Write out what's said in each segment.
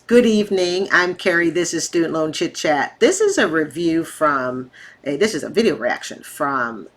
Good evening. I'm Carrie. This is Student Loan Chit Chat. This is a review this is a video reaction from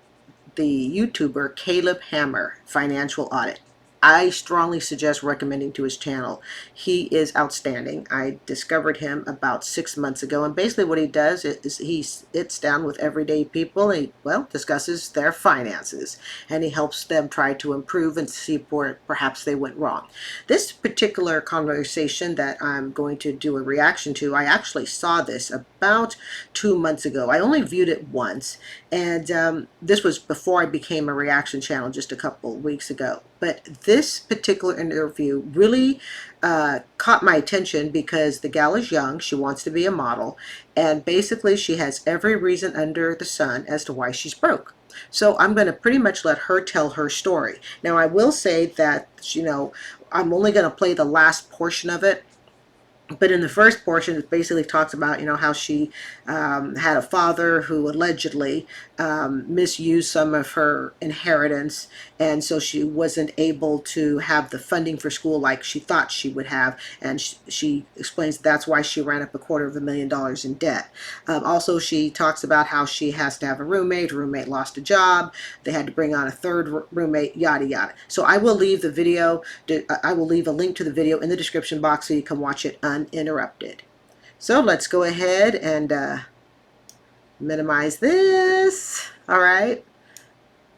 the YouTuber Caleb Hammer, Financial Audit. I strongly suggest recommending to his channel. He is outstanding. I discovered him about 6 months ago, and basically what he does is he sits down with everyday people and discusses their finances, and he helps them try to improve and see where perhaps they went wrong. This particular conversation that I'm going to do a reaction to, I actually saw this about 2 months ago. I only viewed it once, and this was before I became a reaction channel just a couple weeks ago. But this particular interview really caught my attention because the gal is young, she wants to be a model, and basically she has every reason under the sun as to why she's broke. So I'm going to pretty much let her tell her story. Now I will say that, I'm only going to play the last portion of it. But in the first portion, it basically talks about, how she had a father who allegedly misused some of her inheritance, and so she wasn't able to have the funding for school like she thought she would have, and she explains that's why she ran up $250,000 in debt. Also, she talks about how she has to have a roommate. Her roommate lost a job. They had to bring on a third roommate, yada yada. So I will leave the video. I will leave a link to the video in the description box so you can watch it uninterrupted. So let's go ahead and minimize this. All right.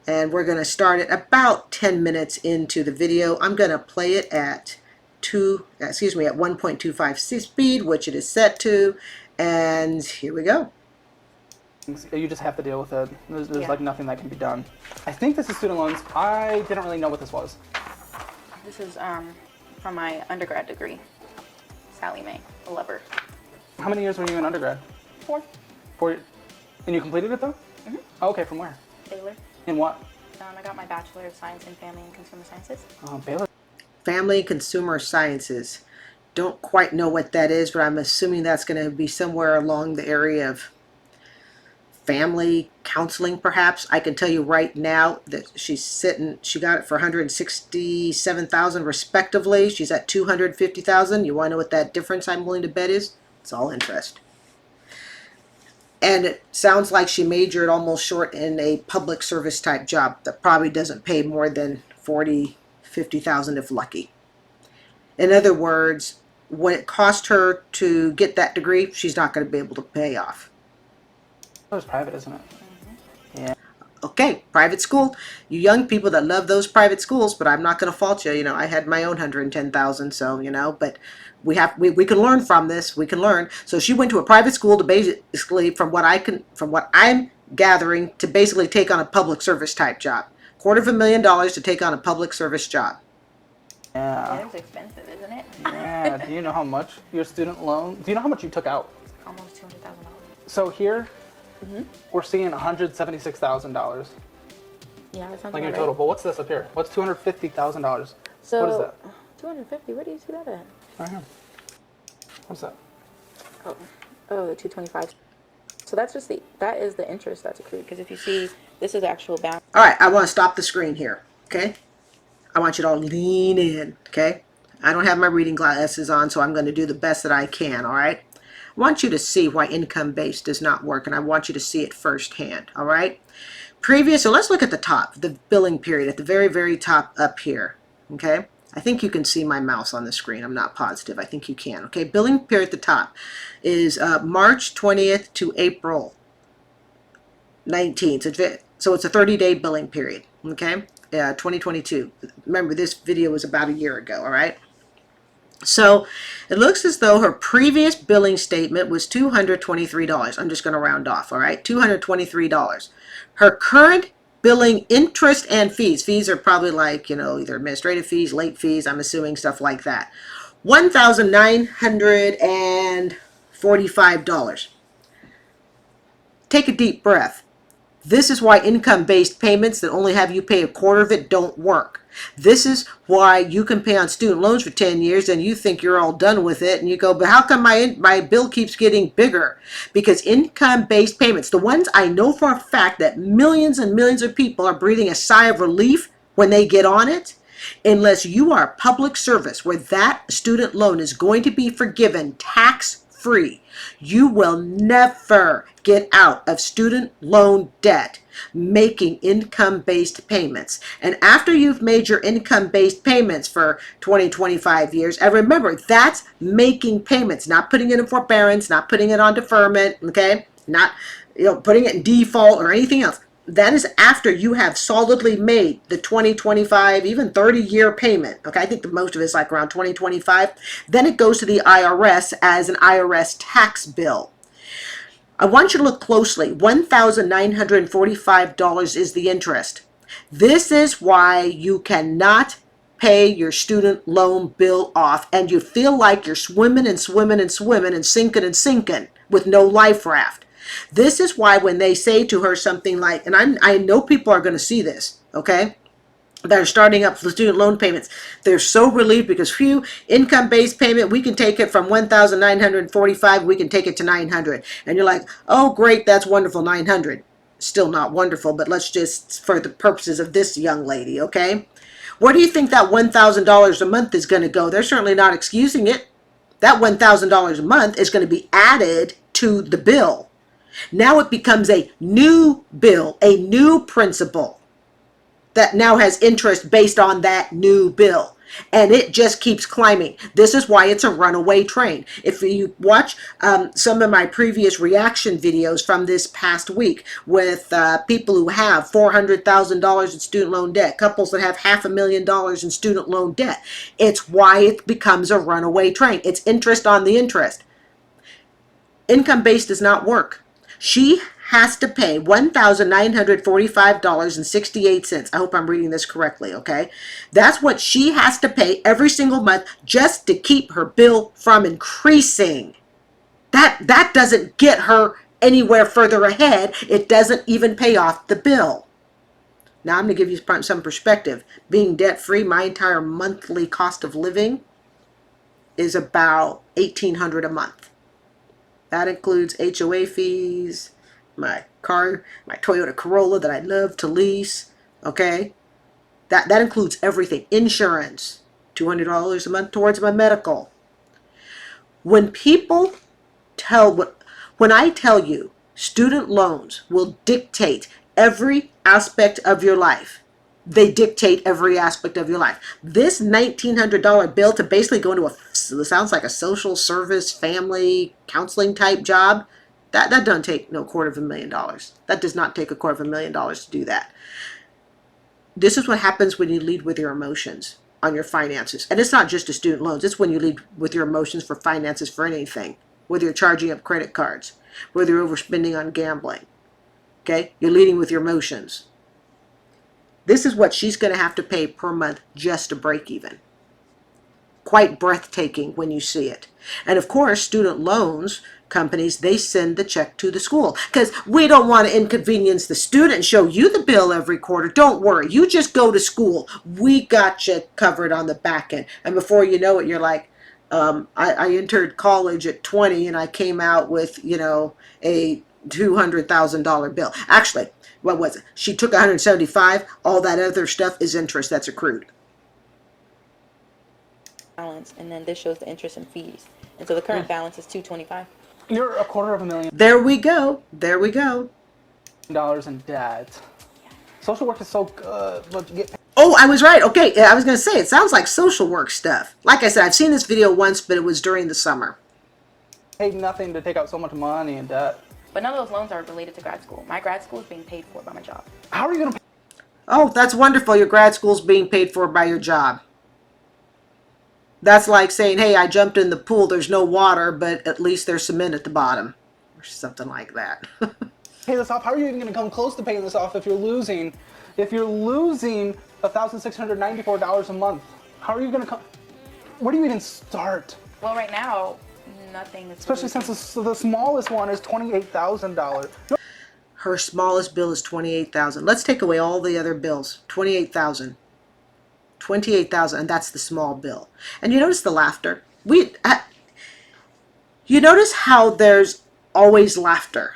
And we're going to start it about 10 minutes into the video. I'm going to play it at 1.25 speed, which it is set to. And here we go. You just have to deal with it. There's like nothing that can be done. I think this is student loans. I didn't really know what this was. This is from my undergrad degree. Sally Mae, a lover. How many years were you in undergrad? 4. 4 years. And you completed it though? Mm-hmm. Oh, okay, from where? Baylor. In what? I got my Bachelor of Science in Family and Consumer Sciences. Baylor. Family and Consumer Sciences. Don't quite know what that is, but I'm assuming that's going to be somewhere along the area of family counseling, perhaps. I can tell you right now that she got it for $167,000 respectively. She's at $250,000. You want to know what that difference I'm willing to bet is? It's all interest. And it sounds like she majored almost short in a public service type job that probably doesn't pay more than $40,000, $50,000 if lucky. In other words, what it cost her to get that degree, she's not going to be able to pay off. It was private, isn't it? Mm-hmm. Yeah. Okay, private school. You young people that love those private schools, but I'm not going to fault you. I had my own $110,000, so but we can learn from this. We can learn. So she went to a private school to basically, from what I'm gathering, to basically take on a public service type job. $250,000 to take on a public service job. Yeah. It's expensive, isn't it? Yeah. Do you know how much your student loan? Do you know how much you took out? Almost $200,000. So here, Mm-hmm. we're seeing $176,000. Yeah, that sounds Like your about total. right. But what's this up here? What's $250,000? So, what is that? 250. Where do you see that at? Right here. What's that? Oh, the 225. So that is the interest that's accrued. Because if you see, this is actual balance. All right, I want to stop the screen here, okay? I want you to all lean in, okay? I don't have my reading glasses on, so I'm going to do the best that I can, all right? I want you to see why income-based does not work, and I want you to see it firsthand, all right? So let's look at the top, the billing period, at the very, very top up here, okay? I think you can see my mouse on the screen. I'm not positive. I think you can, okay? Billing period at the top is March 20th to April 19th. So it's a 30-day billing period, okay? 2022. Remember, this video was about a year ago, all right? So it looks as though her previous billing statement was $223. I'm just going to round off, all right? $223. Her current billing interest and fees. Fees are probably like, either administrative fees, late fees, I'm assuming stuff like that. $1,945. Take a deep breath. This is why income-based payments that only have you pay a quarter of it don't work. This is why you can pay on student loans for 10 years and you think you're all done with it, and you go, but how come my bill keeps getting bigger? Because income-based payments, the ones I know for a fact that millions and millions of people are breathing a sigh of relief when they get on it, unless you are a public service where that student loan is going to be forgiven tax-free. You will never get out of student loan debt making income-based payments. And after you've made your income-based payments for 20, 25 years, and remember, that's making payments, not putting it in forbearance, not putting it on deferment, okay? Not putting it in default or anything else. That is after you have solidly made the 20, 25, even 30-year payment. Okay, I think the most of it is like around 20, 25. Then it goes to the IRS as an IRS tax bill. I want you to look closely. $1,945 is the interest. This is why you cannot pay your student loan bill off, and you feel like you're swimming and swimming and swimming and sinking with no life raft. This is why when they say to her something like, and I know people are going to see this, okay, that are starting up for student loan payments, they're so relieved because, phew, income-based payment, we can take it from $1,945, we can take it to $900. And you're like, oh, great, that's wonderful, $900. Still not wonderful, but let's just, for the purposes of this young lady, okay? Where do you think that $1,000 a month is going to go? They're certainly not excusing it. That $1,000 a month is going to be added to the bill. Now it becomes a new bill, a new principal that now has interest based on that new bill. And it just keeps climbing. This is why it's a runaway train. If you watch some of my previous reaction videos from this past week with people who have $400,000 in student loan debt, couples that have $500,000 in student loan debt, it's why it becomes a runaway train. It's interest on the interest. Income-based does not work. She has to pay $1,945.68. I hope I'm reading this correctly, okay? That's what she has to pay every single month just to keep her bill from increasing. That doesn't get her anywhere further ahead. It doesn't even pay off the bill. Now I'm going to give you some perspective. Being debt-free, my entire monthly cost of living is about $1,800 a month. That includes HOA fees, my car, my Toyota Corolla that I love to lease, okay? That includes everything. Insurance, $200 a month towards my medical. When I tell you student loans will dictate every aspect of your life, they dictate every aspect of your life. This $1,900 bill to basically go into sounds like a social service, family counseling type job, that doesn't take no $250,000. That does not take $250,000 to do that. This is what happens when you lead with your emotions on your finances. And it's not just to student loans. It's when you lead with your emotions for finances for anything. Whether you're charging up credit cards, whether you're overspending on gambling. Okay? You're leading with your emotions. This is what she's going to have to pay per month just to break even. Quite breathtaking when you see it. And of course, student loans companies, they send the check to the school because we don't want to inconvenience the student and show you the bill every quarter. Don't worry. You just go to school. We got you covered on the back end. And before you know it, you're like, I entered college at 20 and I came out with, a $200,000 bill. Actually, what was it? She took 175. All that other stuff is interest that's accrued. Balance, and then this shows the interest and fees. And so the current balance is $225. You're $250,000. There we go. There we go. Dollars in debt. Social work is so good, but you get. Oh, I was right. Okay, I was going to say, it sounds like social work stuff. Like I said, I've seen this video once, but it was during the summer. Paid nothing to take out so much money in debt. But none of those loans are related to grad school. My grad school is being paid for by my job. How are you going to pay? Oh, that's wonderful. Your grad school's being paid for by your job. That's like saying, hey, I jumped in the pool. There's no water, but at least there's cement at the bottom. Or something like that. Pay this off? How are you even going to come close to paying this off if you're losing $1,694 a month? How are you going to come? Where do you even start? Well, right now, nothing is. Especially since the smallest one is $28,000. Her smallest bill is $28,000. Let's take away all the other bills. $28,000. $28,000, and that's the small bill. And you notice the laughter. You notice how there's always laughter.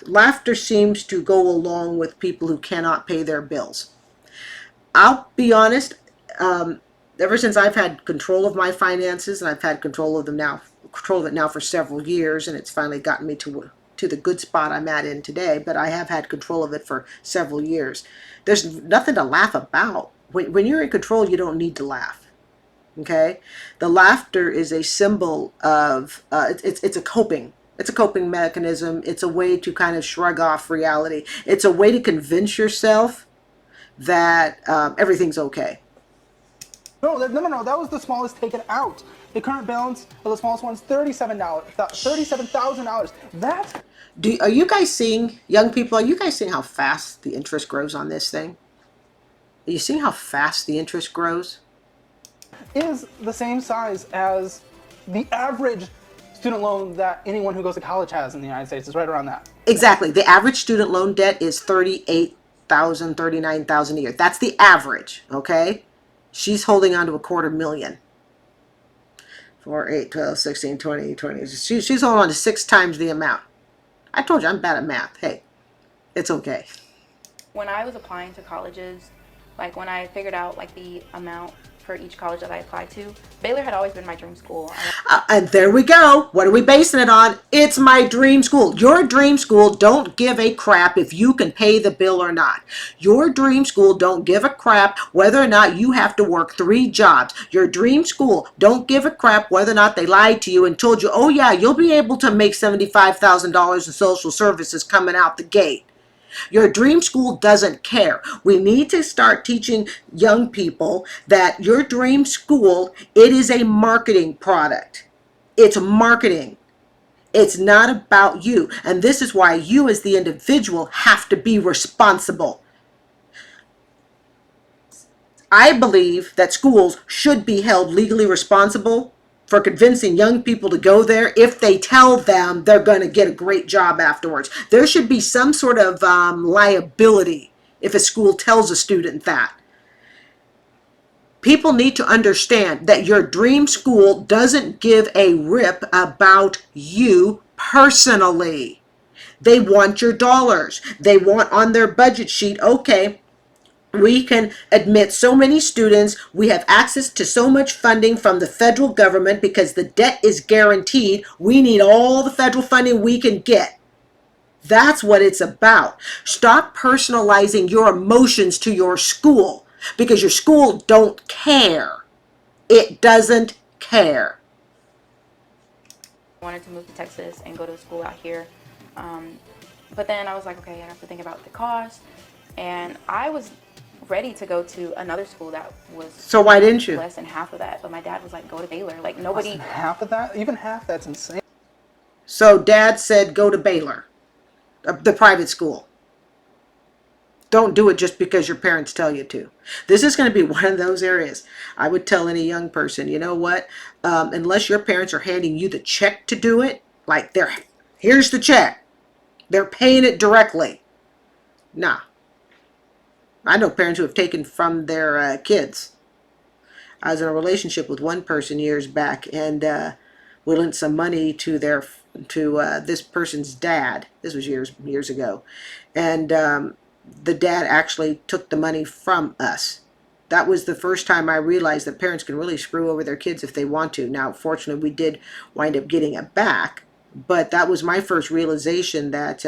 Laughter seems to go along with people who cannot pay their bills. I'll be honest, ever since I've had control of my finances, and I've had control of it now for several years, and it's finally gotten me to the good spot I'm at in today, but I have had control of it for several years. There's nothing to laugh about. When you're in control, you don't need to laugh. Okay? The laughter is a symbol of, it's a coping. It's a coping mechanism. It's a way to kind of shrug off reality. It's a way to convince yourself that everything's okay. No, no. That was the smallest taken out. The current balance of the smallest one is $37,000. That's Are you guys seeing, young people, are you guys seeing how fast the interest grows on this thing? Are you seeing how fast the interest grows? is the same size as the average student loan that anyone who goes to college has in the United States. Is right around that. Exactly. The average student loan debt is $38,000, $39,000 a year. That's the average, okay? She's holding on to $250,000. 4, 8, 12, 16, 20, 20. She's holding on to 6 times the amount. I told you I'm bad at math. Hey, it's okay. When I was applying to colleges, like when I figured out like the amount for each college that I applied to, Baylor had always been my dream school. And there we go. What are we basing it on? It's my dream school. Your dream school don't give a crap if you can pay the bill or not. Your dream school don't give a crap whether or not you have to work 3 jobs. Your dream school don't give a crap whether or not they lied to you and told you, oh yeah, you'll be able to make $75,000 in social services coming out the gate. Your dream school doesn't care. We need to start teaching young people that your dream school, it is a marketing product. It's marketing. It's not about you. And this is why you as the individual have to be responsible. I believe that schools should be held legally responsible for convincing young people to go there if they tell them they're going to get a great job afterwards. There should be some sort of liability if a school tells a student that. People need to understand that your dream school doesn't give a rip about you personally. They want your dollars. They want on their budget sheet, okay, we can admit so many students. We have access to so much funding from the federal government because the debt is guaranteed. We need all the federal funding we can get. That's what it's about. Stop personalizing your emotions to your school because your school don't care. It doesn't care. I wanted to move to Texas and go to school out here. But then I was like, okay, I have to think about the cost. And I was ready to go to another school that was so why didn't you? Less than half of that, but my dad was like, go to Baylor. Like nobody. Less than half of that? Even half? That's insane. So dad said go to Baylor, the private school. Don't do it just because your parents tell you to. This is going to be one of those areas. I would tell any young person, you know what? Unless your parents are handing you the check to do it, like here's the check. They're paying it directly. Nah. I know parents who have taken from their kids. I was in a relationship with one person years back, and we lent some money to this person's dad. This was years ago, and the dad actually took the money from us. That was the first time I realized that parents can really screw over their kids if they want to. Now, fortunately, we did wind up getting it back, but that was my first realization that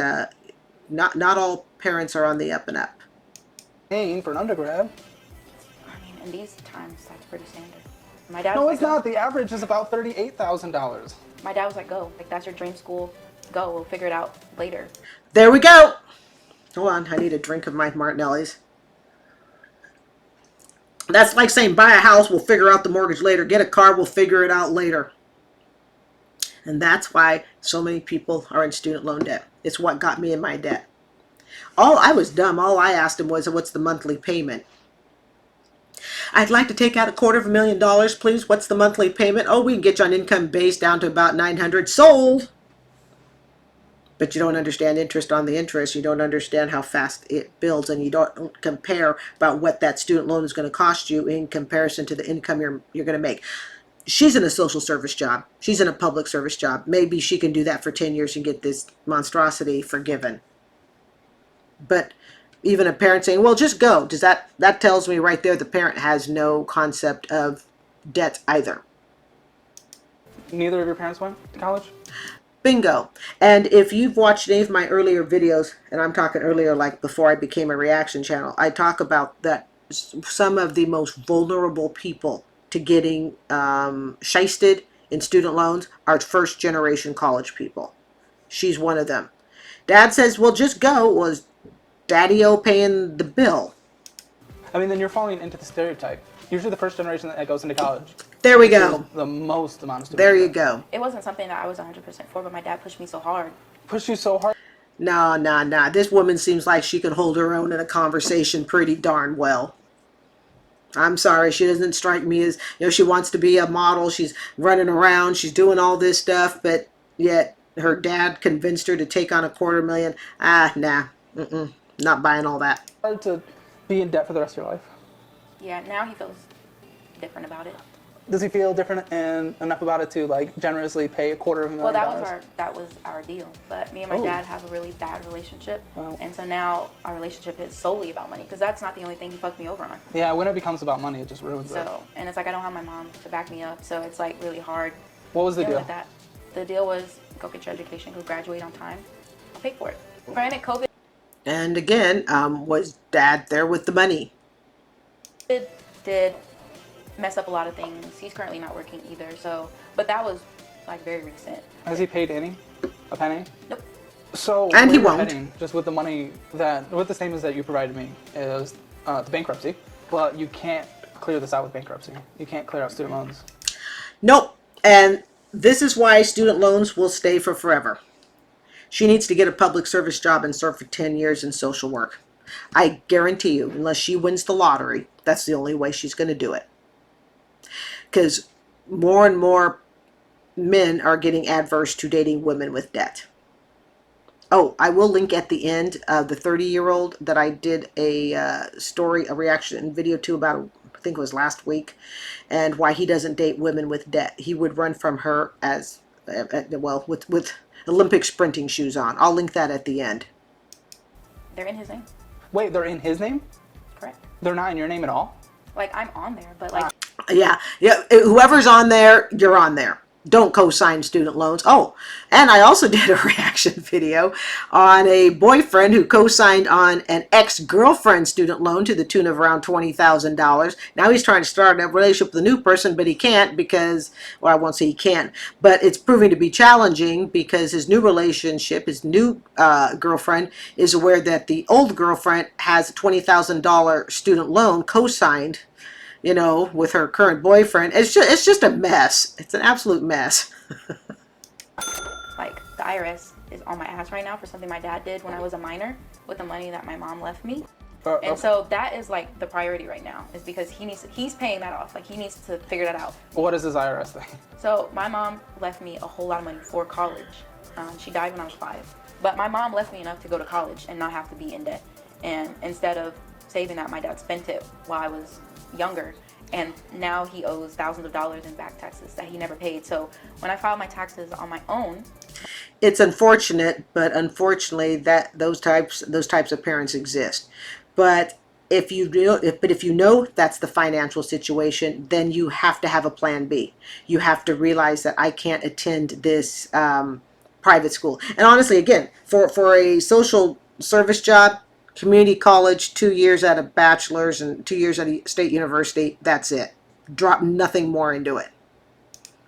not all parents are on the up and up. Paying for an undergrad. I mean, in these times, that's pretty standard. My dad. No, was it's like, not. The average is about $38,000. My dad was like, go. Like, that's your dream school. Go. We'll figure it out later. There we go. Hold on. I need a drink of my Martinelli's. That's like saying buy a house, we'll figure out the mortgage later. Get a car, we'll figure it out later. And that's why so many people are in student loan debt. It's what got me in my debt. I was dumb. All I asked him was, what's the monthly payment? I'd like to take out $250,000, please. What's the monthly payment? Oh, we can get you on income base down to about $900. Sold. But you don't understand interest on the interest. You don't understand how fast it builds, and you don't compare about what that student loan is going to cost you in comparison to the income you're going to make. She's in a social service job. She's in a public service job. Maybe she can do that for 10 years and get this monstrosity forgiven. But Even a parent saying, well, just go. That tells me right there the parent has no concept of debt either. Neither of your parents went to college? Bingo. And if you've watched any of my earlier videos, and I'm talking earlier like before I became a reaction channel, I talk about that some of the most vulnerable people to getting shysted in student loans are first generation college people. She's one of them. Dad says, well, just go. Was Daddy-O paying the bill? I mean, then you're falling into the stereotype. Usually the first generation that goes into college. There we go. The most amount of students. There you go. It wasn't something that I was 100% for, but my dad pushed me so hard. Push you so hard. Nah. This woman seems like she can hold her own in a conversation pretty darn well. I'm sorry, she doesn't strike me as, she wants to be a model. She's running around. She's doing all this stuff, but yet her dad convinced her to take on $250,000. Nah. Not buying all that. Hard to be in debt for the rest of your life. Yeah, now he feels different about it. Does he feel different and enough about it to like generously pay $250,000? Well, that was our deal. But me and my dad have a really bad relationship, and so now our relationship is solely about money because that's not the only thing he fucked me over on. Yeah, when it becomes about money, it just ruins it. So, and it's like I don't have my mom to back me up, so it's like really hard. What was the deal? With that. The deal was go get your education, go graduate on time. I'll pay for it. Granted, COVID And again, was Dad there with the money? did mess up a lot of things. He's currently not working either, so, but that was like very recent. Has he paid any? A penny? Nope. So, and he where won't. heading, just with the money with the statements that you provided me, is the bankruptcy. Well, you can't clear this out with bankruptcy. You can't clear out student loans. Nope. And this is why student loans will stay for forever. She needs to get a public service job and serve for 10 years in social work. I guarantee you, unless she wins the lottery, that's the only way she's going to do it. Because more and more men are getting adverse to dating women with debt. Oh, I will link at the end the 30-year-old that I did a story, a reaction video to about, I think it was last week, and why he doesn't date women with debt. He would run from her as, well, with Olympic sprinting shoes on. I'll link that at the end. They're in his name. Wait, they're in his name? Correct. They're not in your name at all? Like, I'm on there, but like... Yeah. Whoever's on there, you're on there. Don't co-sign student loans. Oh, and I also did a reaction video on a boyfriend who co-signed on an ex-girlfriend student loan to the tune of around $20,000. Now he's trying to start a relationship with a new person, but he can't because, well, I won't say he can't, but it's proving to be challenging because his new relationship, his new girlfriend, is aware that the old girlfriend has a $20,000 student loan co-signed, with her current boyfriend. It's just a mess. It's an absolute mess. Like, the IRS is on my ass right now for something my dad did when I was a minor with the money that my mom left me. And so that is like the priority right now, is because he's paying that off. Like, he needs to figure that out. What is this IRS thing? So my mom left me a whole lot of money for college. She died when I was 5. But my mom left me enough to go to college and not have to be in debt. And instead of saving that, my dad spent it while I was younger, and now he owes thousands of dollars in back taxes that he never paid. So when I filed my taxes on my own, it's unfortunate, but unfortunately that those types of parents exist. But if you know that's the financial situation, then you have to have a plan B. You have to realize that I can't attend this private school. And honestly, again, for a social service job, community college, 2 years at a bachelor's and 2 years at a state university, that's it. Drop nothing more into it.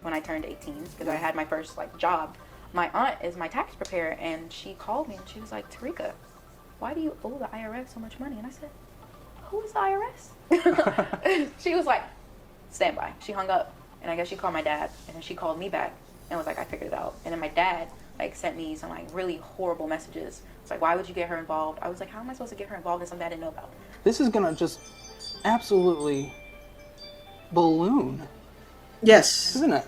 When I turned 18, because I had my first job, my aunt is my tax preparer, and she called me and she was like, Tarika, why do you owe the IRS so much money? And I said, who is the IRS? She was like, stand by. She hung up, and I guess she called my dad, and then she called me back and was like, I figured it out. And then my dad sent me some really horrible messages. It's like, why would you get her involved? I was like, how am I supposed to get her involved in something I didn't know about? This is gonna just absolutely balloon. Yes. Isn't it?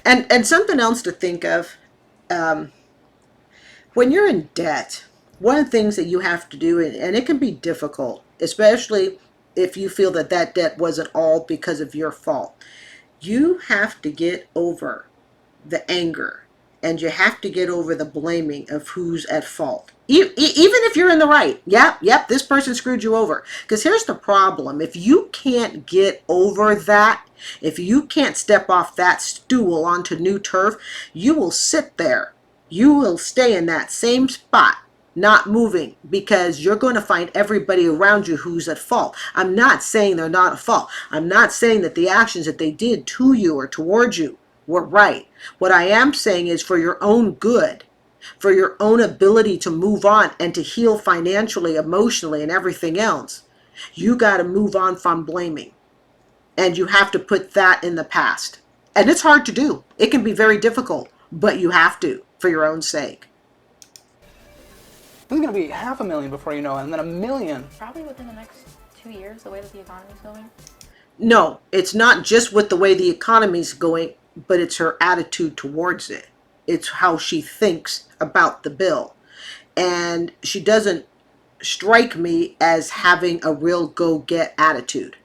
And something else to think of, when you're in debt, one of the things that you have to do, and it can be difficult, especially if you feel that debt wasn't all because of your fault, you have to get over the anger. And you have to get over the blaming of who's at fault. Even if you're in the right, yep, this person screwed you over. Because here's the problem. If you can't get over that, if you can't step off that stool onto new turf, you will sit there. You will stay in that same spot, not moving, because you're going to find everybody around you who's at fault. I'm not saying they're not at fault. I'm not saying that the actions that they did to you or towards you were right. What I am saying is, for your own good, for your own ability to move on and to heal financially, emotionally, and everything else, you got to move on from blaming. And you have to put that in the past. And it's hard to do. It can be very difficult, but you have to, for your own sake. This is going to be $500,000 before you know it, and then $1 million. Probably within the next 2 years, the way that the economy's going. No, it's not just with the way the economy's going, but it's her attitude towards it. It's how she thinks about the bill. And she doesn't strike me as having a real go-get attitude.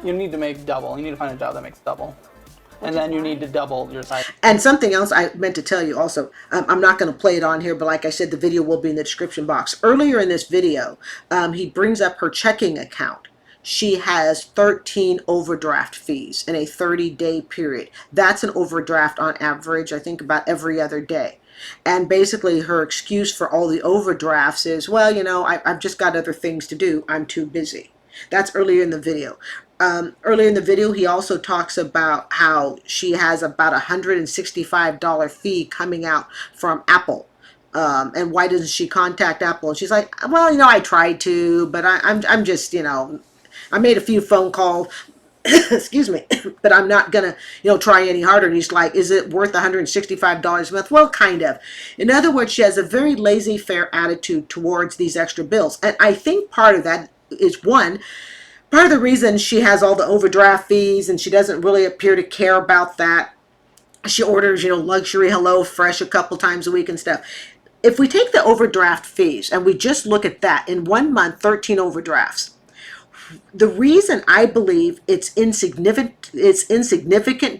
You need to make double. You need to find a job that makes double. And then you need to double your side. And something else I meant to tell you also, I'm not going to play it on here, but like I said, the video will be in the description box. Earlier in this video, he brings up her checking account. She has 13 overdraft fees in a 30-day period. That's an overdraft on average, I think, about every other day. And basically her excuse for all the overdrafts is, well, you know, I've just got other things to do. I'm too busy. That's earlier in the video. Earlier in the video, he also talks about how she has about $165 fee coming out from Apple. And why doesn't she contact Apple? And she's like, well, you know, I tried to, but I'm just, you know, I made a few phone calls, excuse me, but I'm not going to, you know, try any harder. And he's like, is it worth $165 a month? Well, kind of. In other words, she has a very laissez-faire attitude towards these extra bills. And I think part of that is, one, part of the reason she has all the overdraft fees and she doesn't really appear to care about that. She orders, you know, luxury Hello Fresh a couple times a week and stuff. If we take the overdraft fees and we just look at that, in 1 month, 13 overdrafts. The reason I believe it's insignificant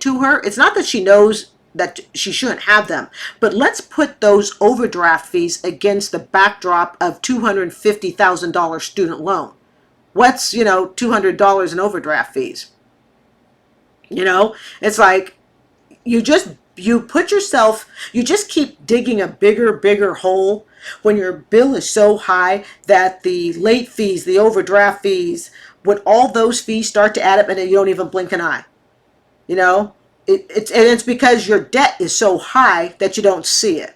to her, it's not that she knows that she shouldn't have them, but let's put those overdraft fees against the backdrop of $250,000 student loan. What's, you know, $200 in overdraft fees? You know, it's like you just keep digging a bigger hole when your bill is so high that the late fees, the overdraft fees, when all those fees start to add up and you don't even blink an eye. You know, it's because your debt is so high that you don't see it.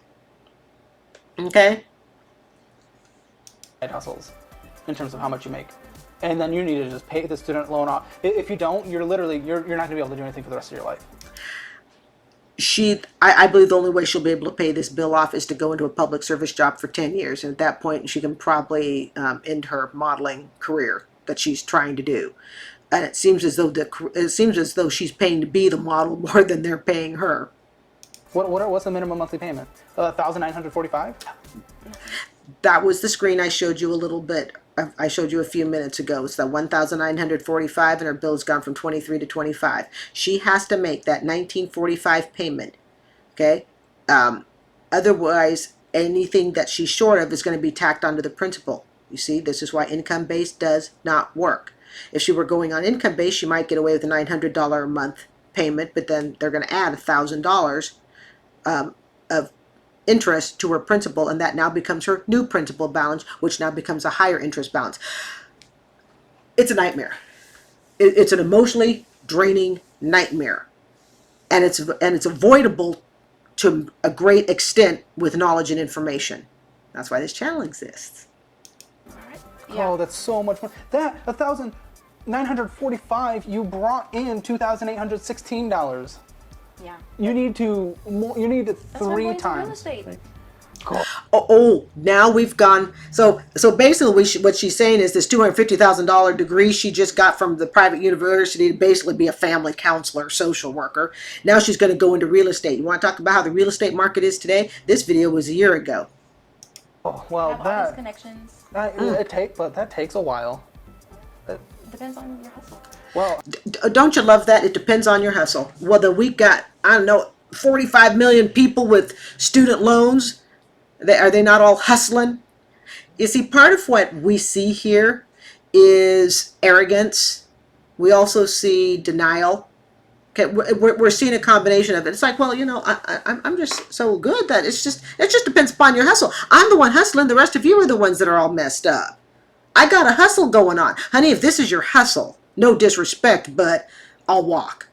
Okay? Side hustles in terms of how much you make. And then you need to just pay the student loan off. If you don't, you're not going to be able to do anything for the rest of your life. I believe the only way she'll be able to pay this bill off is to go into a public service job for 10 years. And at that point, she can probably end her modeling career that she's trying to do. And it seems as though she's paying to be the model more than they're paying her. What's the minimum monthly payment? $1,945? That was the screen I showed you a little bit. I showed you a few minutes ago. It's that $1,945, and her bill's gone from $23 to $25. She has to make that $1,945 payment. Okay. Otherwise, anything that she's short of is going to be tacked onto the principal. You see, this is why income-based does not work. If she were going on income-based, she might get away with a $900 a month payment, but then they're going to add $1,000 of interest to her principal, and that now becomes her new principal balance, which now becomes a higher interest balance. It's a nightmare. It's an emotionally draining nightmare, and it's avoidable to a great extent with knowledge and information. That's why this channel exists. Yeah. Oh, that's so much more. That $1,945, you brought in $2,816. Yeah. You need it That's why I'm 3 going to real times. estate. Oh, now we've gone. So basically, what she's saying is this $250,000 degree she just got from the private university to basically be a family counselor, social worker. Now she's going to go into real estate. You want to talk about how the real estate market is today? This video was a year ago. Oh, well, Have all these connections. But that takes a while. Depends on your hustle. Well, Don't you love that? It depends on your hustle. Whether we got, I don't know, 45 million people with student loans, Are they not all hustling? You see, part of what we see here is arrogance. We also see denial. Okay, we're seeing a combination of it. It's like, well, I'm just so good that it just depends upon your hustle. I'm the one hustling. The rest of you are the ones that are all messed up. I got a hustle going on. Honey, if this is your hustle, no disrespect, but I'll walk.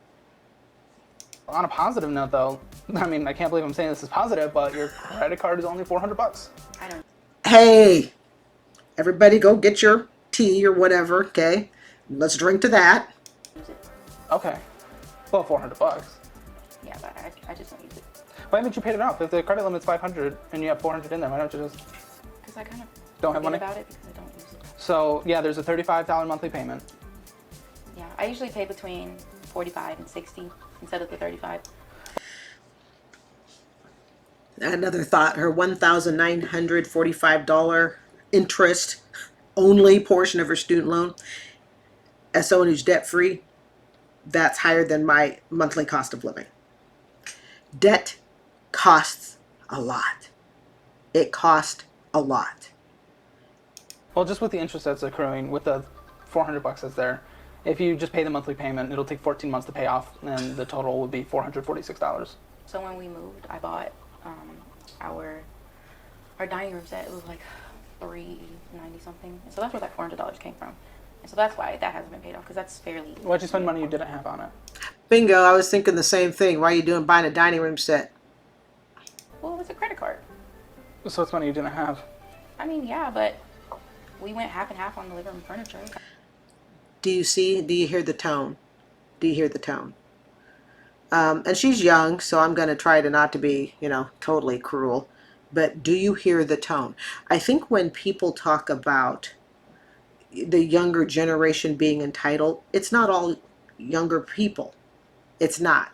On a positive note, though, I mean, I can't believe I'm saying this is positive, but your credit card is only $400. I don't Hey, everybody go get your tea or whatever, okay? Let's drink to that. use it. Okay. Well, $400. Yeah, but I just don't use it. Why haven't you paid it off? If the credit limit's 500 and you have 400 in there, why don't you just Because I kind of don't have forget money? about it because I don't use it. So yeah, there's a $35 monthly payment. Yeah, I usually pay between 45 and 60 instead of the 35. Another thought, her $1,945 interest only portion of her student loan, as someone who's debt free, that's higher than my monthly cost of living. Debt costs a lot. It costs a lot. Well, just with the interest that's accruing, with the $400 that's there, if you just pay the monthly payment, it'll take 14 months to pay off, and the total would be $446. So when we moved, I bought our dining room set. It was like $390 something. And so that's where that $400 came from. And so that's why that hasn't been paid off, because that's fairly. Why'd you spend money you didn't have on it? Bingo, I was thinking the same thing. Why are you buying a dining room set? Well, it was a credit card. So it's money you didn't have. I mean, yeah, but we went half and half on the living room furniture. Do you hear the tone? Do you hear the tone? And she's young, so I'm going to try to not to be, totally cruel. But do you hear the tone? I think when people talk about the younger generation being entitled, it's not all younger people. It's not.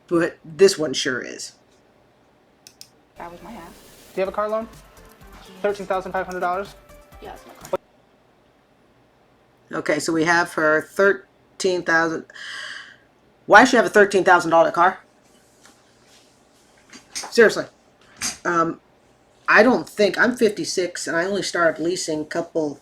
But this one sure is. That was my half. Do you have a car loan? $13,500? Yeah, that's my car. Okay, so we have her $13,000. Why should she have a $13,000 car? Seriously. I don't think, I'm 56 and I only started leasing a couple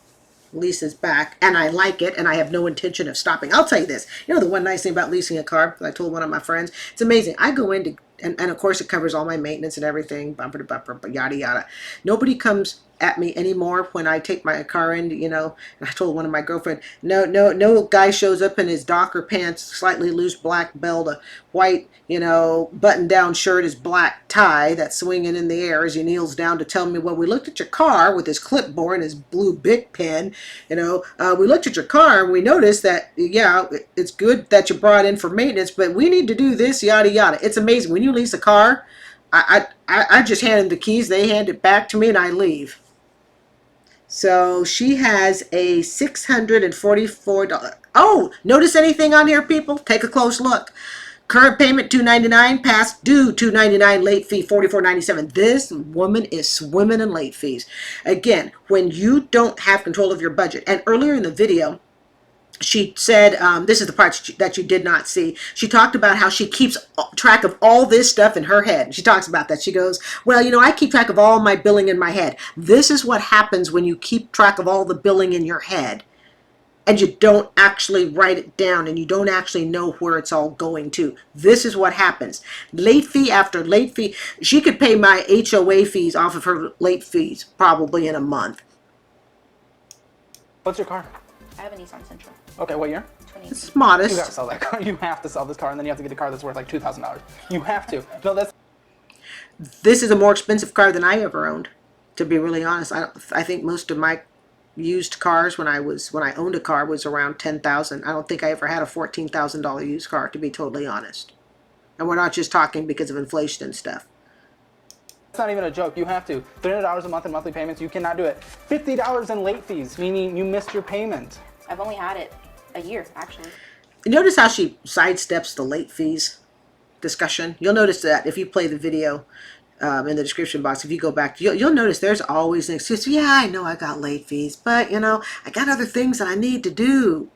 leases back, and I like it, and I have no intention of stopping. I'll tell you this. The one nice thing about leasing a car, that I told one of my friends, it's amazing. I go into, and of course it covers all my maintenance and everything, bumper to bumper, yada yada. Nobody comes at me anymore when I take my car in, and I told one of my girlfriend, no guy shows up in his Docker pants, slightly loose black belt, a white, button down shirt, his black tie that's swinging in the air as he kneels down to tell me, well, we looked at your car with his clipboard and his blue Bic pen, we looked at your car and we noticed that, yeah, it's good that you brought in for maintenance, but we need to do this, yada yada. It's amazing. When you lease a car, I just hand them the keys, they hand it back to me, and I leave. So she has a $644. Oh, notice anything on here, people? Take a close look. Current payment $299, past due $299, late fee $44.97. This woman is swimming in late fees. Again, when you don't have control of your budget, and earlier in the video, she said, this is the part that you did not see. She talked about how she keeps track of all this stuff in her head. She talks about that. She goes, well, I keep track of all my billing in my head. This is what happens when you keep track of all the billing in your head and you don't actually write it down and you don't actually know where it's all going to. This is what happens. Late fee after late fee. She could pay my HOA fees off of her late fees probably in a month. What's your car? I have a Nissan Sentra. Okay, what year? 2018. It's modest. You gotta sell that car. You have to sell this car, and then you have to get a car that's worth like $2,000. You have to. No, that's. This is a more expensive car than I ever owned, to be really honest. I think most of my used cars when I owned a car was around $10,000. I don't think I ever had a $14,000 used car, to be totally honest. And we're not just talking because of inflation and stuff. It's not even a joke. You have to. $300 a month in monthly payments. You cannot do it. $50 in late fees, meaning you missed your payment. I've only had it a year, actually. Notice how she sidesteps the late fees discussion. You'll notice that if you play the video in the description box, if you go back, you'll notice there's always an excuse. Yeah, I know I got late fees, but I got other things that I need to do.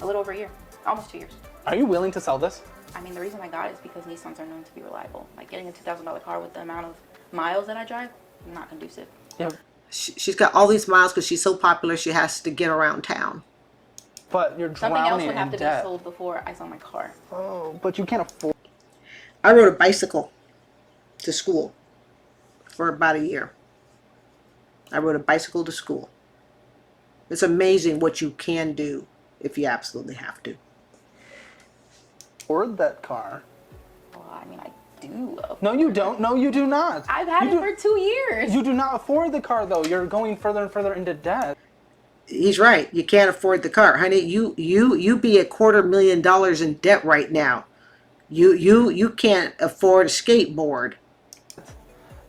A little over a year. Almost 2 years. Are you willing to sell this? I mean, the reason I got it is because Nissans are known to be reliable. Like, getting a $2,000 car with the amount of miles that I drive, not conducive. Yeah, She's got all these miles because she's so popular. She has to get around town. but you're Something else drowning would have in to debt. be sold before I sell my car. Oh, but you can't afford. I rode a bicycle to school for about a year. I rode a bicycle to school. It's amazing what you can do if you absolutely have to. Afford that car. Well, I mean, I do. No, you don't. No, you do not. I've had You it do- for 2 years. You do not afford the car, though. You're going further and further into debt. He's right. You can't afford the car, honey. You be $250,000 in debt right now. You can't afford a skateboard.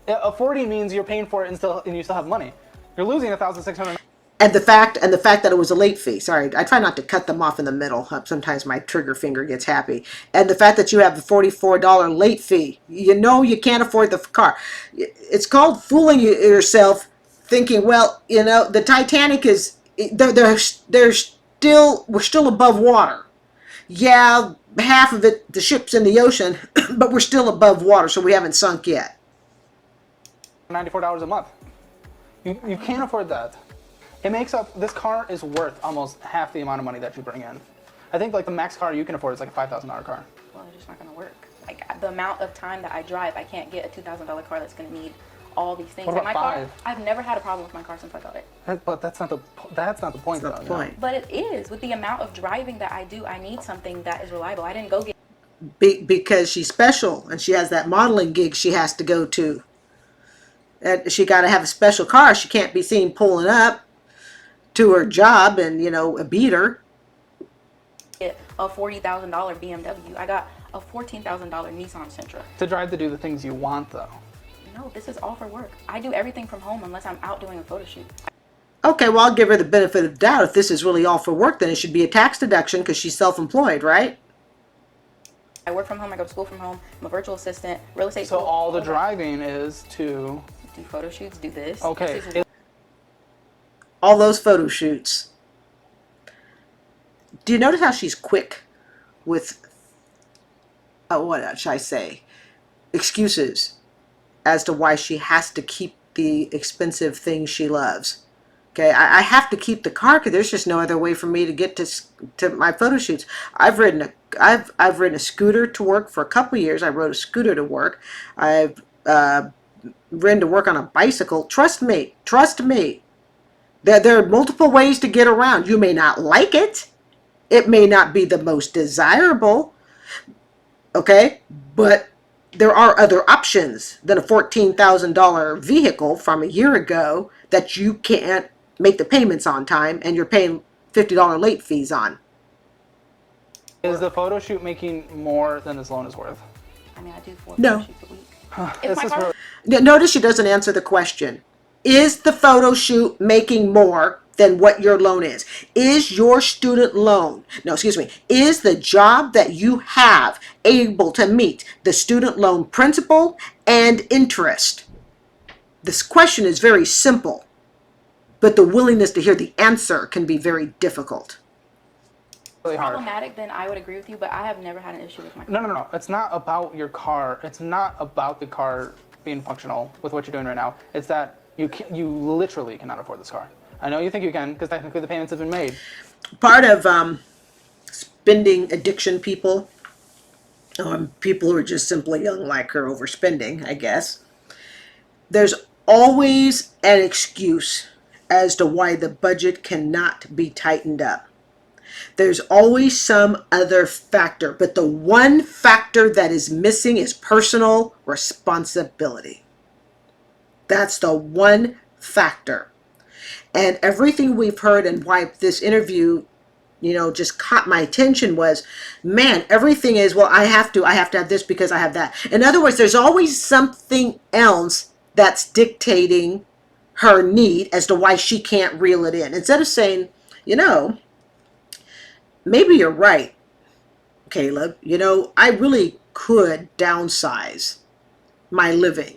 Affording means you're paying for it and you still have money. You're losing $1,600. And the fact that it was a late fee. Sorry, I try not to cut them off in the middle. Sometimes my trigger finger gets happy. And the fact that you have the $44 late fee. You know you can't afford the car. It's called fooling yourself, thinking, well, you know, the Titanic is we're still above water. Yeah, half of it, the ship's in the ocean, but we're still above water, so we haven't sunk yet. $94 a month. You can't afford that. It makes up, this car is worth almost half the amount of money that you bring in. I think like the max car you can afford is like a $5,000 car. Well, it's just not going to work. Like, the amount of time that I drive, I can't get a $2,000 car that's going to need all these things. What And about my car, five? I've never had a problem with my car since I got it. But that's not the point, That's not though. the you know? point. But it is. With the amount of driving that I do, I need something that is reliable. I didn't go get Because she's special and she has that modeling gig she has to go to. And she got to have a special car. She can't be seen pulling up to her job and, you know, a beater. a $40,000 BMW. I got a $14,000 Nissan Sentra. To drive to do the things you want, though. No, this is all for work. I do everything from home unless I'm out doing a photo shoot. Okay, well, I'll give her the benefit of the doubt. If this is really all for work, then it should be a tax deduction because she's self-employed, right? I work from home. I go to school from home. I'm a virtual assistant, real estate. So school, all the that. driving is to... Do photo shoots. Do this. Okay. This is All those photo shoots. Do you notice how she's quick with, what should I say, excuses as to why she has to keep the expensive things she loves? Okay, I have to keep the car because there's just no other way for me to get to my photo shoots. I've ridden a scooter to work for a couple years. I rode a scooter to work. I've ridden to work on a bicycle. Trust me. There are multiple ways to get around. You may not like it. It may not be the most desirable. Okay, but there are other options than a $14,000 vehicle from a year ago that you can't make the payments on time and you're paying $50 late fees on. Is the photo shoot making more than this loan is worth? I mean, I do 4 No. photo shoots a week. This If my is car, really- Notice she doesn't answer the question. Is the photo shoot making more than what your loan is? Is your student loan, is the job that you have able to meet the student loan principal and interest? This question is very simple, but the willingness to hear the answer can be very difficult. really hard. problematic, then I would agree with you. But I have never had an issue with my car. No. It's not about your car. It's not about the car being functional with what you're doing right now. It's that you literally cannot afford this car. I know you think you can because technically the payments have been made. Part of spending addiction people, people who are just simply young like her overspending, I guess, there's always an excuse as to why the budget cannot be tightened up. There's always some other factor, but the one factor that is missing is personal responsibility. That's the one factor. And everything we've heard and why this interview, just caught my attention was, man, everything is, well, I have to have this because I have that. In other words, there's always something else that's dictating her need as to why she can't reel it in. Instead of saying, maybe you're right, Caleb. I really could downsize my living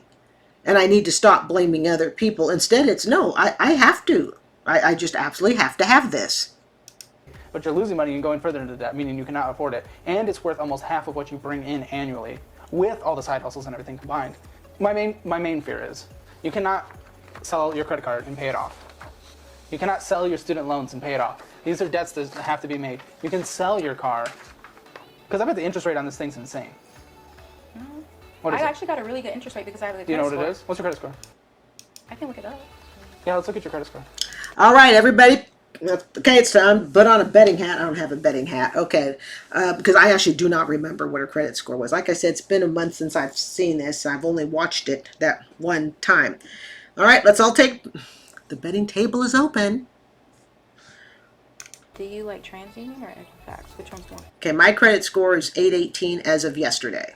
and I need to stop blaming other people. Instead, it's no, I have to. I just absolutely have to have this. But you're losing money and going further into debt, meaning you cannot afford it. And it's worth almost half of what you bring in annually with all the side hustles and everything combined. my main fear is you cannot sell your credit card and pay it off. You cannot sell your student loans and pay it off. These are debts that have to be made. You can sell your car, because I bet the interest rate on this thing's insane. What is I it? actually got a really good interest rate because I have a good Do you know what credit it is? What's your credit score? I can look it up. Yeah, let's look at your credit score. All right, everybody. Okay, it's time. Put on a betting hat. I don't have a betting hat. Okay, because I actually do not remember what her credit score was. Like I said, it's been a month since I've seen this. I've only watched it that one time. All right, let's all take... The betting table is open. Do you like TransUnion or Equifax? Which one's more? Okay, my credit score is 818 as of yesterday.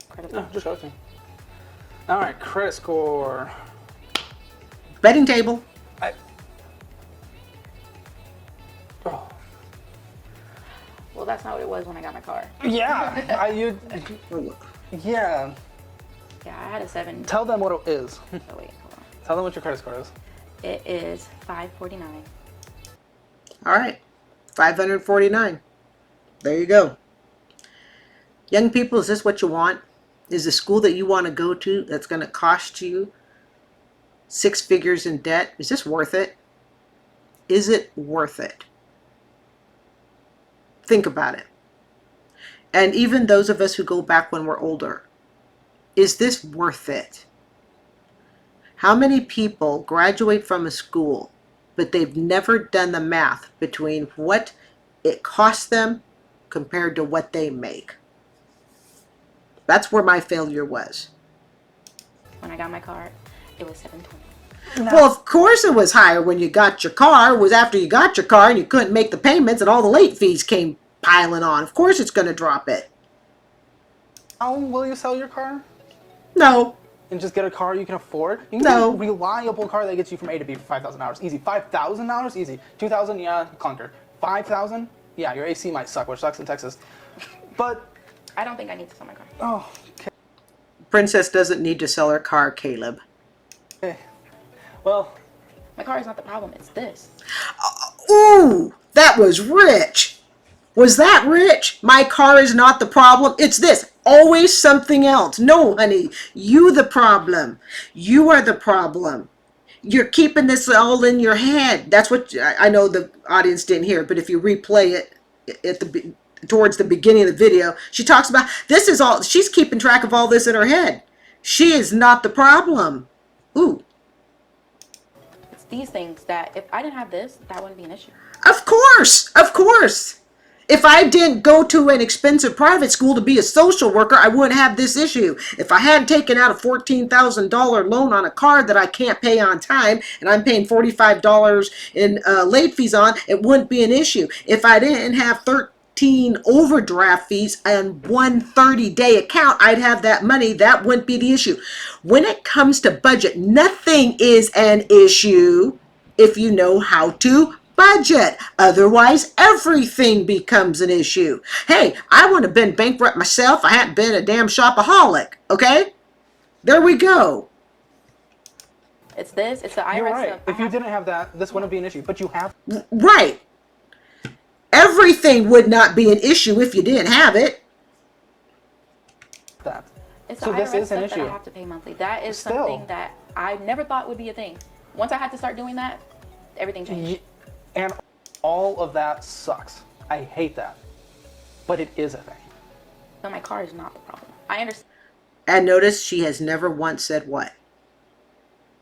Credit No, just show it to me. All right, credit score. Betting table. Oh. Well, that's not what it was when I got my car. Yeah, yeah. Yeah, I had a 7. Tell them what it is. Oh, wait, hold on. Tell them what your credit score is. It is 549. All right, 549. There you go. Young people, is this what you want? Is the school that you want to go to that's going to cost you 6 figures in debt? Is this worth it? Is it worth it? Think about it. And even those of us who go back when we're older, is this worth it? How many people graduate from a school, but they've never done the math between what it costs them compared to what they make? That's where my failure was. When I got my car, it was 720. Well, of course it was higher when you got your car. It was after you got your car and you couldn't make the payments and all the late fees came piling on. Of course it's going to drop it. How will you sell your car? No. And just get a car you can afford? You can No. get a reliable car that gets you from A to B for $5,000. Easy. $5,000? Easy. $2,000? Yeah, clunker. $5,000? Yeah, your AC might suck, which sucks in Texas. But... I don't think I need to sell my car. Oh, okay. Princess doesn't need to sell her car, Caleb. Okay. Well... My car is not the problem, it's this. Ooh, that was rich. Was that rich? My car is not the problem. It's this. Always something else. No, honey, you the problem. You are the problem. You're keeping this all in your head. That's what I know the audience didn't hear, but if you replay it at the towards the beginning of the video, she talks about this is all. She's keeping track of all this in her head. She is not the problem. Ooh. It's these things that if I didn't have this, that wouldn't be an issue. Of course. Of course. If I didn't go to an expensive private school to be a social worker, I wouldn't have this issue. If I hadn't taken out a $14,000 loan on a car that I can't pay on time, and I'm paying $45 in late fees on, it wouldn't be an issue. If I didn't have 13 overdraft fees and one 30-day account, I'd have that money. That wouldn't be the issue. When it comes to budget, nothing is an issue if you know how to budget. Otherwise, everything becomes an issue. Hey, I wouldn't have been bankrupt myself. I hadn't been a damn shopaholic. Okay? There we go. It's this, it's the IRS You're right. stuff. If you didn't have that, this wouldn't be an issue. But you have... Right. Everything would not be an issue if you didn't have it. that. It's So the this IRS is an stuff that issue. I have to pay monthly. That is Still. something that I never thought would be a thing. Once I had to start doing that, everything changed. And all of that sucks. I hate that. But it is a thing. But my car is not the problem. I understand. And notice she has never once said what?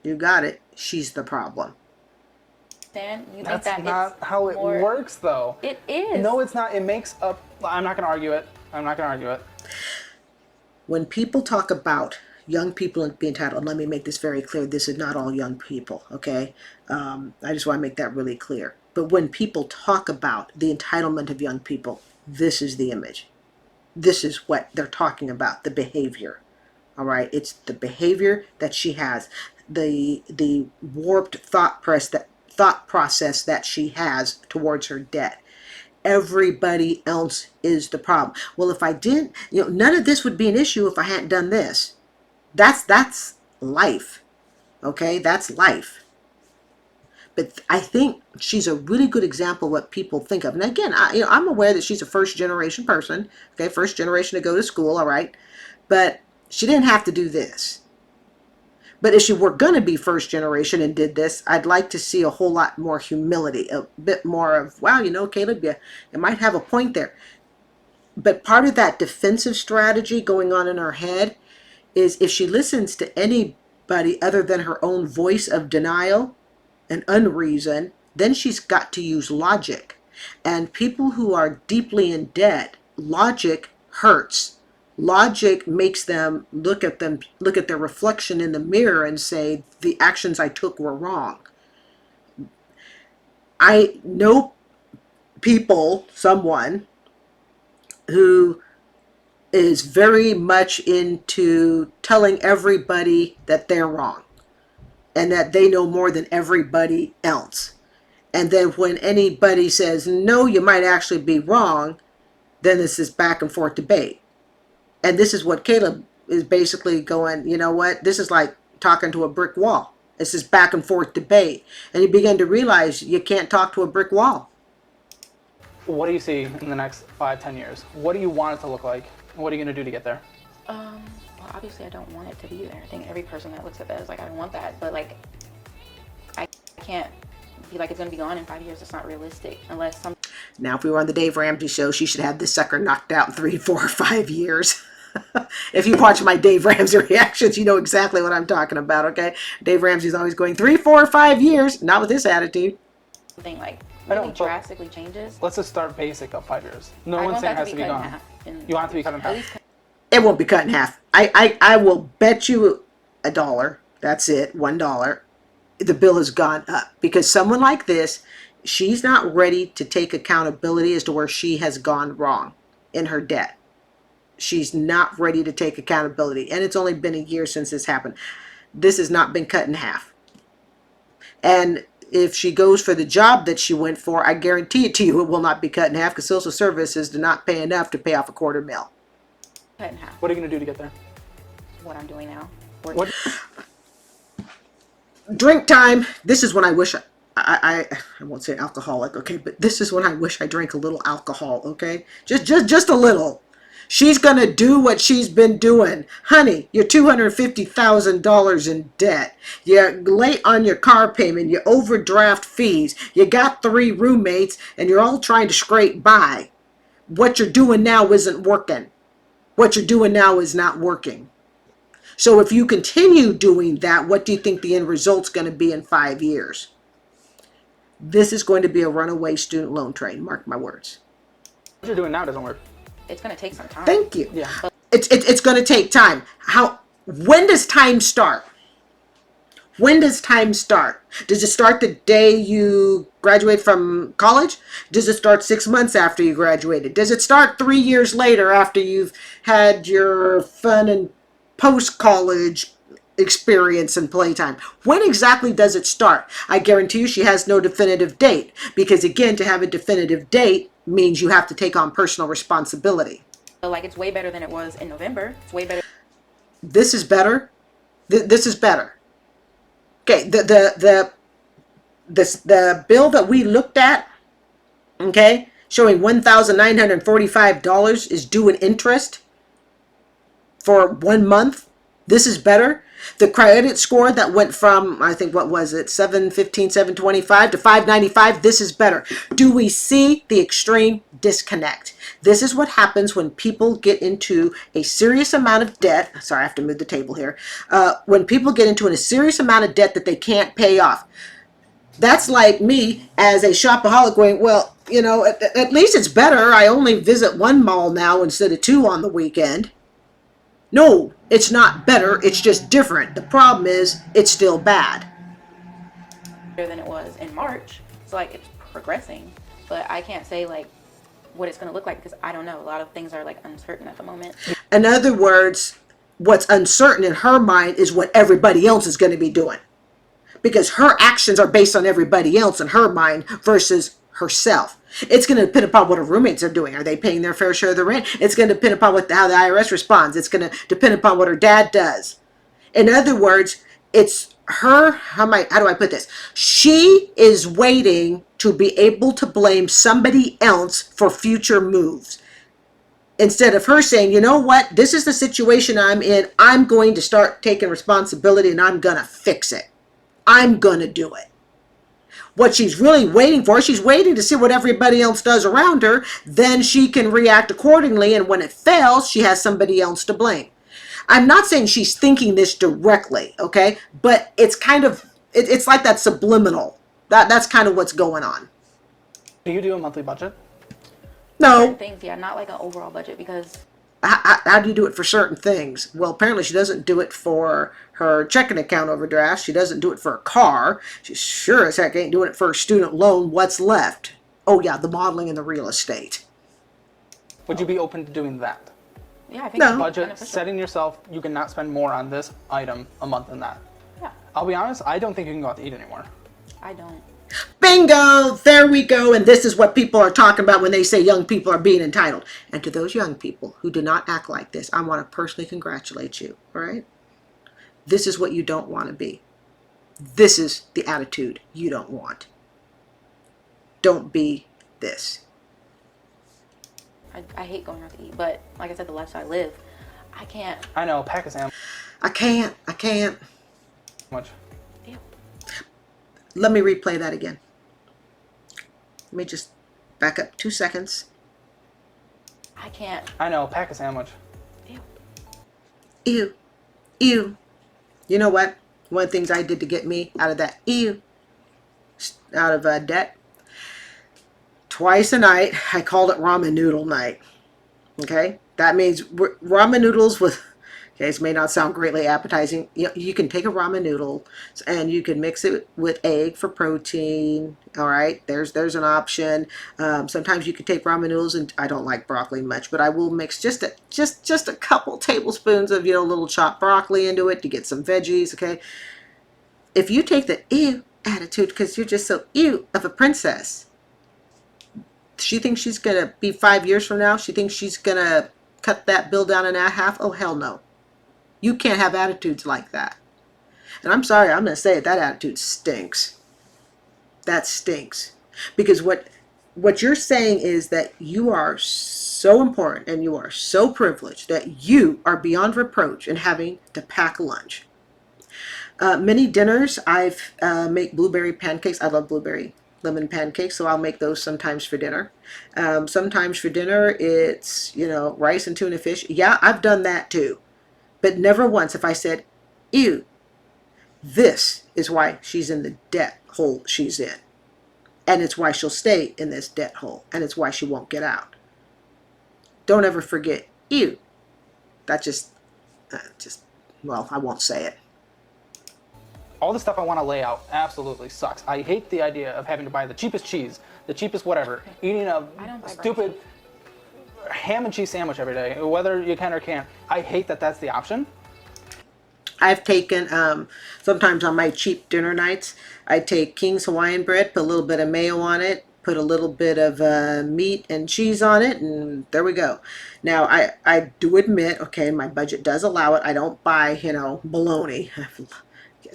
You got it. She's the problem. You think That's that not it's how it more, works, though. It is. No, it's not. It makes up... I'm not going to argue it. I'm not going to argue it. When people talk about young people being entitled, and let me make this very clear, this is not all young people, okay? I just want to make that really clear. But when people talk about the entitlement of young people, this is the image. This is what they're talking about, the behavior. All right? It's the behavior that she has, the warped thought process that she has towards her debt. Everybody else is the problem. Well, if I didn't, none of this would be an issue if I hadn't done this. That's life. Okay? That's life. But I think she's a really good example of what people think of. And again, I'm aware that she's a first generation person. Okay, first generation to go to school, all right. But she didn't have to do this. But if she were going to be first generation and did this, I'd like to see a whole lot more humility, a bit more of, wow, Caleb, you might have a point there. But part of that defensive strategy going on in her head is if she listens to anybody other than her own voice of denial and unreason, then she's got to use logic. And people who are deeply in debt, logic hurts. Logic makes them look at their reflection in the mirror and say, the actions I took were wrong. I know someone who is very much into telling everybody that they're wrong and that they know more than everybody else. And then when anybody says, no, you might actually be wrong, then this is back and forth debate. And this is what Caleb is basically going, you know what? This is like talking to a brick wall. This is back and forth debate. And you begin to realize you can't talk to a brick wall. What do you see in the next 5-10 years? What do you want it to look like? What are you going to do to get there? Well, obviously I don't want it to be there. I think every person that looks at that is like, I don't want that. But like, I can't be like, it's going to be gone in 5 years. It's not realistic unless some. Now, if we were on the Dave Ramsey show, she should have this sucker knocked out in 3, 4, or 5 years. If you watch my Dave Ramsey reactions, you know exactly what I'm talking about, okay? Dave Ramsey's always going 3, 4, or 5 years, not with this attitude. Something like really drastically changes. Let's just start basic of 5 years. No I one's want saying it that has to to be be cut in gone. half. You want it to be cut in half. It won't be cut in half. I will bet you $1. That's it, $1. The bill has gone up because someone like this, she's not ready to take accountability as to where she has gone wrong in her debt. She's not ready to take accountability. And it's only been a year since this happened. This has not been cut in half. And if she goes for the job that she went for, I guarantee it to you it will not be cut in half because social services do not pay enough to pay off $250,000. Cut in half. What are you going to do to get there? What I'm doing now. What? Drink time. This is when I wish I won't say alcoholic, okay, but this is when I wish I drank a little alcohol, okay? Just a little. She's going to do what she's been doing. Honey, you're $250,000 in debt. You're late on your car payment. You overdraft fees. You got 3 roommates, and you're all trying to scrape by. What you're doing now isn't working. What you're doing now is not working. So if you continue doing that, what do you think the end result's going to be in 5 years? This is going to be a runaway student loan train. Mark my words. What you're doing now doesn't work. It's going to take some time. Thank you. Yeah. It's going to take time. When does time start? When does time start? Does it start the day you graduate from college? Does it start 6 months after you graduated? Does it start 3 years later after you've had your fun and post-college experience and playtime? When exactly does it start? I guarantee you she has no definitive date because, again, to have a definitive date means you have to take on personal responsibility. So like, it's way better than it was in November. It's way better. This is better. This is better. Okay, the bill that we looked at, okay, showing $1,945 is due in interest for 1 month. This is better. The credit score that went from, I think, what was it, 715, 725 to 595, this is better. Do we see the extreme disconnect? This is what happens when people get into a serious amount of debt. Sorry, I have to move the table here. When people get into a serious amount of debt that they can't pay off. That's like me as a shopaholic going, well, at least it's better. I only visit 1 mall now instead of 2 on the weekend. No, it's not better. It's just different. The problem is it's still bad. Better than it was in March. It's like it's progressing, but I can't say like what it's going to look like because I don't know. A lot of things are like uncertain at the moment. In other words, what's uncertain in her mind is what everybody else is going to be doing, because her actions are based on everybody else in her mind versus herself. It's going to depend upon what her roommates are doing. Are they paying their fair share of the rent? It's going to depend upon how the IRS responds. It's going to depend upon what her dad does. In other words, it's her, how do I put this? She is waiting to be able to blame somebody else for future moves. Instead of her saying, you know what, this is the situation I'm in. I'm going to start taking responsibility and I'm going to fix it. I'm going to do it. What she's really waiting for, she's waiting to see what everybody else does around her. Then she can react accordingly. And when it fails, she has somebody else to blame. I'm not saying she's thinking this directly, okay? But it's kind of, it's like that subliminal. That's kind of what's going on. Do you do a monthly budget? No. Certain things, yeah, not like an overall budget because How do you do it for certain things? Well, apparently she doesn't do it for her checking account overdraft. She doesn't do it for a car. She sure as heck ain't doing it for a student loan. What's left? Oh, yeah, the modeling and the real estate. Would you be open to doing that? yeah, I think No. it's Budget, beneficial. setting yourself, you cannot spend more on this item a month than that. Yeah, I'll be honest, I don't think you can go out to eat anymore. I don't. Bingo! There we go. And this is what people are talking about when they say young people are being entitled. And to those young people who do not act like this, I want to personally congratulate you. All right? This is what you don't want to be. This is the attitude you don't want. Don't be this. I hate going out to eat, but like I said, the lifestyle I live, I can't. I know, pack a sandwich. I can't. Much. Ew. Let me replay that again. Let me just back up 2 seconds. I can't. I know, pack a sandwich. Ew. Ew. Ew. You know what? One of the things I did to get me out of that out of debt, twice a night, I called it ramen noodle night. Okay? That means ramen noodles with, okay, this may not sound greatly appetizing. You can take a ramen noodle and you can mix it with egg for protein. All right, there's an option. Sometimes you can take ramen noodles, and I don't like broccoli much, but I will mix just a couple tablespoons of little chopped broccoli into it to get some veggies. Okay, if you take the ew attitude because you're just so ew of a princess, she thinks she's gonna be 5 years from now. She thinks she's gonna cut that bill down in half. Oh hell no. You can't have attitudes like that. And I'm sorry, I'm going to say it, that attitude stinks. That stinks. Because what you're saying is that you are so important and you are so privileged that you are beyond reproach in having to pack lunch. Many dinners, I've make blueberry pancakes. I love blueberry lemon pancakes, so I'll make those sometimes for dinner. Sometimes for dinner, it's, rice and tuna fish. Yeah, I've done that too. But never once have I said, ew, this is why she's in the debt hole she's in. And it's why she'll stay in this debt hole. And it's why she won't get out. Don't ever forget, ew. That well, I won't say it. All the stuff I want to lay out absolutely sucks. I hate the idea of having to buy the cheapest cheese, the cheapest whatever, eating a I don't buy stupid ham and cheese sandwich every day, whether you can or can't. I hate that that's the option. I've taken, sometimes on my cheap dinner nights, I take King's Hawaiian bread, put a little bit of mayo on it, put a little bit of meat and cheese on it, and there we go. Now, I do admit, okay, my budget does allow it. I don't buy, bologna.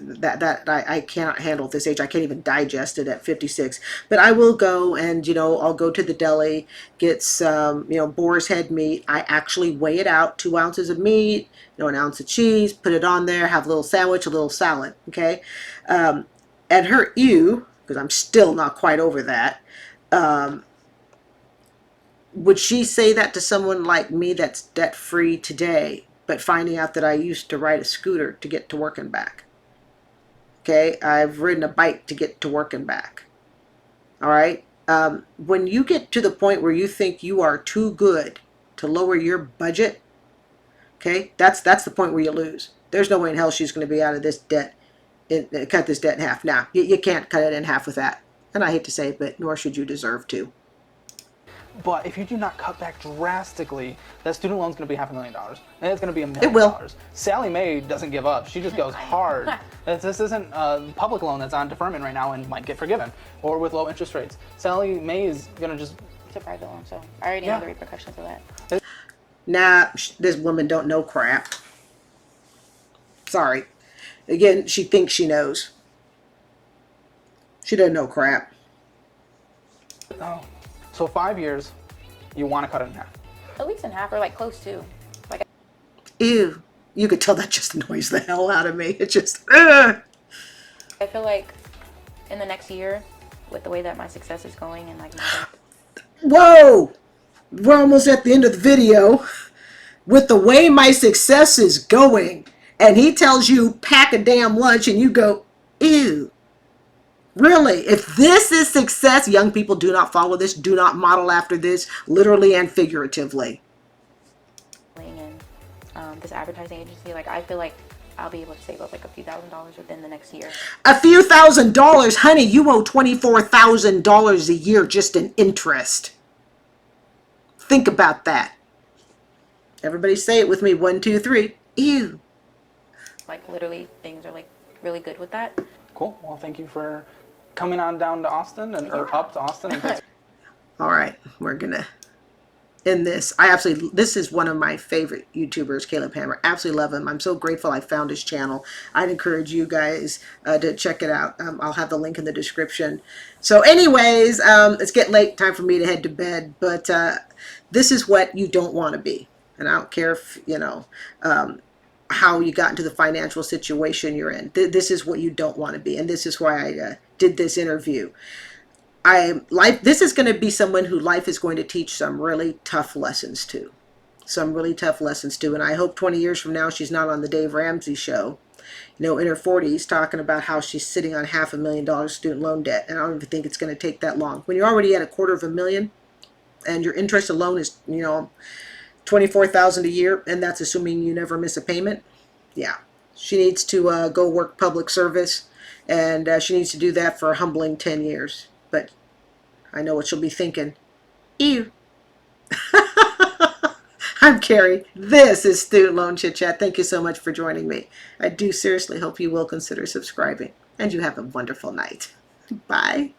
That I cannot handle at this age. I can't even digest it at 56. But I will go and, I'll go to the deli, get some, boar's head meat. I actually weigh it out, 2 ounces of meat, an ounce of cheese, put it on there, have a little sandwich, a little salad, okay? And her ew, because I'm still not quite over that, would she say that to someone like me that's debt-free today, but finding out that I used to ride a scooter to get to work and back? Okay, I've ridden a bike to get to work and back. All right. When you get to the point where you think you are too good to lower your budget, okay, that's the point where you lose. There's no way in hell she's going to be out of this debt, cut this debt in half. Now, you can't cut it in half with that. And I hate to say it, but nor should you deserve to. But if you do not cut back drastically, that student loan's going to be $500,000. And it's going to be $1 million. It will. Sally Mae doesn't give up. She just goes hard. This isn't a public loan that's on deferment right now and might get forgiven, or with low interest rates. Sally Mae is going to just... It's a private loan, so I already know the repercussions of that. Nah, this woman don't know crap. Sorry. Again, she thinks she knows. She doesn't know crap. Oh. So 5 years, you want to cut it in half. at least in half or like close to. Like Ew. You could tell that just annoys the hell out of me. It just, ugh. I feel like in the next year, with the way that my success is going and like my Whoa! We're almost at the end of the video. With the way my success is going, and he tells you pack a damn lunch and you go, ew. Really? If this is success, young people, do not follow this. Do not model after this, literally and figuratively. and this advertising agency, like I feel like I'll be able to save up like a few $1,000s within the next year. A few $1,000s, honey, you owe $24,000 a year just in interest. Think about that. Everybody say it with me. 1, 2, 3. Ew. Like literally things are like really good with that. Cool. Well, thank you for coming on down to Austin or up to Austin. And thanks. All right, we're gonna end this. This is one of my favorite YouTubers, Caleb Hammer. Absolutely love him. I'm so grateful I found his channel. I'd encourage you guys to check it out. I'll have the link in the description. So anyways, it's getting late, time for me to head to bed, but this is what you don't want to be. And I don't care if, you know, how you got into the financial situation you're in. This is what you don't want to be. And this is why I did this interview. This is going to be someone who life is going to teach some really tough lessons to. And I hope 20 years from now, she's not on the Dave Ramsey show, you know, in her 40s, talking about how she's sitting on $500,000 student loan debt. And I don't even think it's going to take that long. When you're already at $250,000 and your interest alone is, you know, $24,000 a year, and that's assuming you never miss a payment. Yeah, she needs to go work public service, and she needs to do that for a humbling 10 years. But I know what she'll be thinking. Ew. I'm Carrie. This is Student Loan Chit Chat. Thank you so much for joining me. I do seriously hope you will consider subscribing, and you have a wonderful night. Bye.